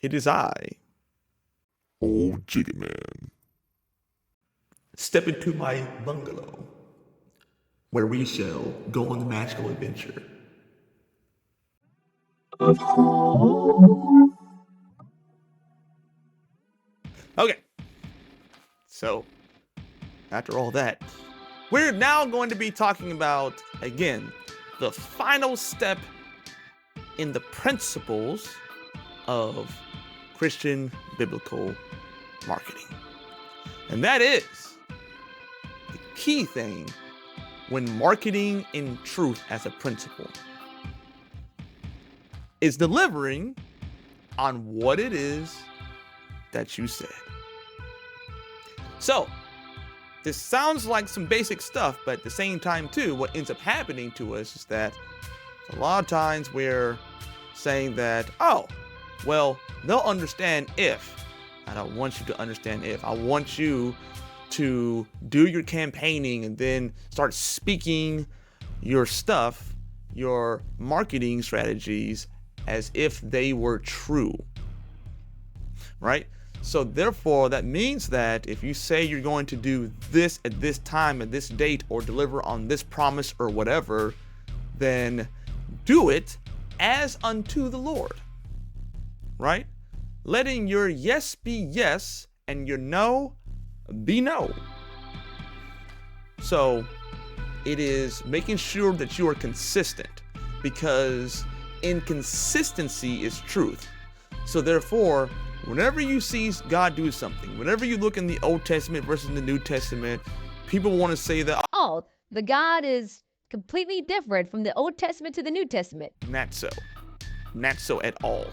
It is I. Old Jiggy Man. Step into my bungalow, where we shall go on the magical adventure. Okay, so after all that, we're now going to be talking about, again, the final step in the principles of Christian biblical marketing. And that is the key thing when marketing in truth as a principle is delivering on what it is that you said. So, this sounds like some basic stuff, but at the same time too, what ends up happening to us is that a lot of times we're saying that, oh, well, they'll understand if. I don't want you to understand if. I want you to do your campaigning and then start speaking your stuff, your marketing strategies, as if they were true, right? So therefore, that means that if you say you're going to do this at this time, at this date, or deliver on this promise or whatever, then do it as unto the Lord, right? Letting your yes be yes and your no be no. So it is making sure that you are consistent, because inconsistency is truth. So therefore, whenever you see God do something, whenever you look in the Old Testament versus the New Testament, people want to say that, oh, the God is completely different from the Old Testament to the New Testament. Not so. Not so at all.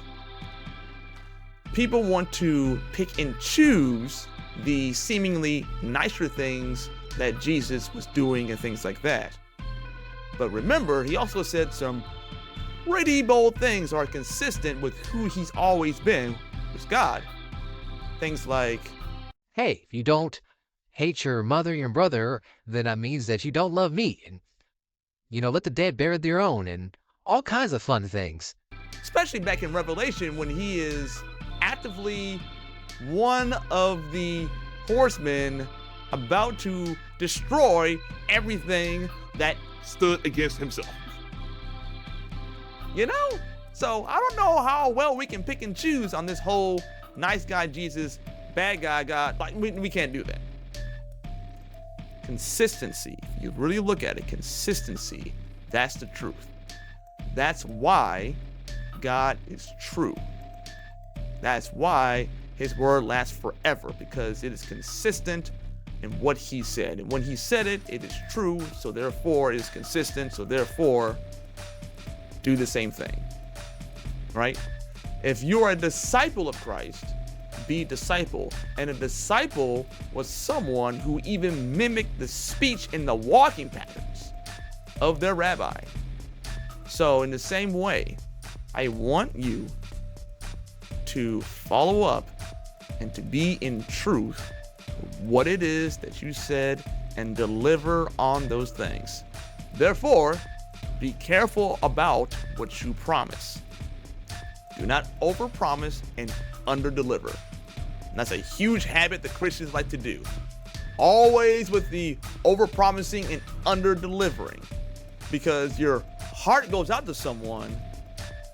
People want to pick and choose the seemingly nicer things that Jesus was doing and things like that. But remember, he also said some pretty bold things are consistent with who he's always been, with God. Things like, hey, if you don't hate your mother, your brother, then that means that you don't love me. And, let the dead bury their own, and all kinds of fun things. Especially back in Revelation, when he is actively one of the horsemen about to destroy everything that stood against himself. So I don't know how well we can pick and choose on this whole nice guy Jesus, bad guy God. Like, we can't do that. Consistency, if you really look at it, consistency, that's the truth. That's why God is true. That's why his word lasts forever, because it is consistent in what he said. And when he said it, it is true. So therefore, it is consistent. So therefore, do the same thing, right? If you're a disciple of Christ, be a disciple. And a disciple was someone who even mimicked the speech and the walking patterns of their rabbi. So in the same way, I want you to follow up and to be in truth what it is that you said and deliver on those things. Therefore, be careful about what you promise. Do not overpromise and underdeliver. And that's a huge habit that Christians like to do. Always with the overpromising and underdelivering, because your heart goes out to someone,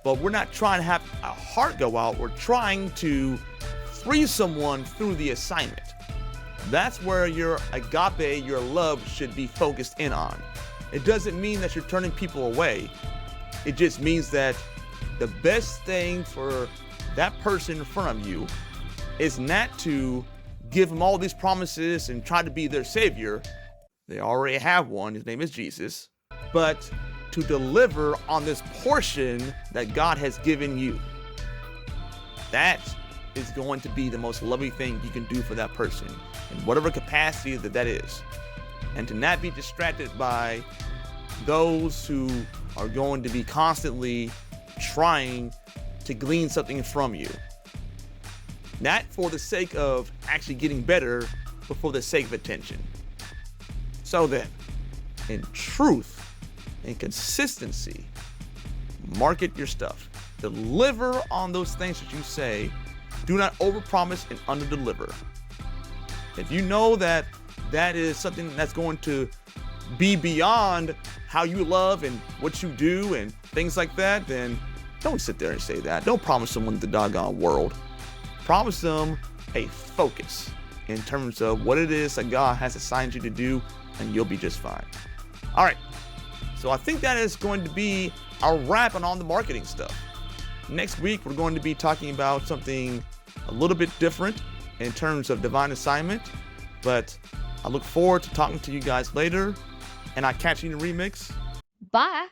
but we're not trying to have a heart go out. We're trying to free someone through the assignment. That's where your agape, your love, should be focused in on. It doesn't mean that you're turning people away. It just means that the best thing for that person in front of you is not to give them all these promises and try to be their savior. They already have one. His name is Jesus. But to deliver on this portion that God has given you. That is going to be the most loving thing you can do for that person, in whatever capacity that is. And to not be distracted by those who are going to be constantly trying to glean something from you. Not for the sake of actually getting better, but for the sake of attention. So then, in truth and consistency, market your stuff. Deliver on those things that you say Do not overpromise and underdeliver. If you know that that is something that's going to be beyond how you love and what you do and things like that, then don't sit there and say that. Don't promise someone the doggone world. Promise them a focus in terms of what it is that God has assigned you to do, and you'll be just fine. All right. So I think that is going to be our wrap on the marketing stuff. Next week, we're going to be talking about something a little bit different in terms of divine assignment, but I look forward to talking to you guys later, and I catch you in the remix. Bye.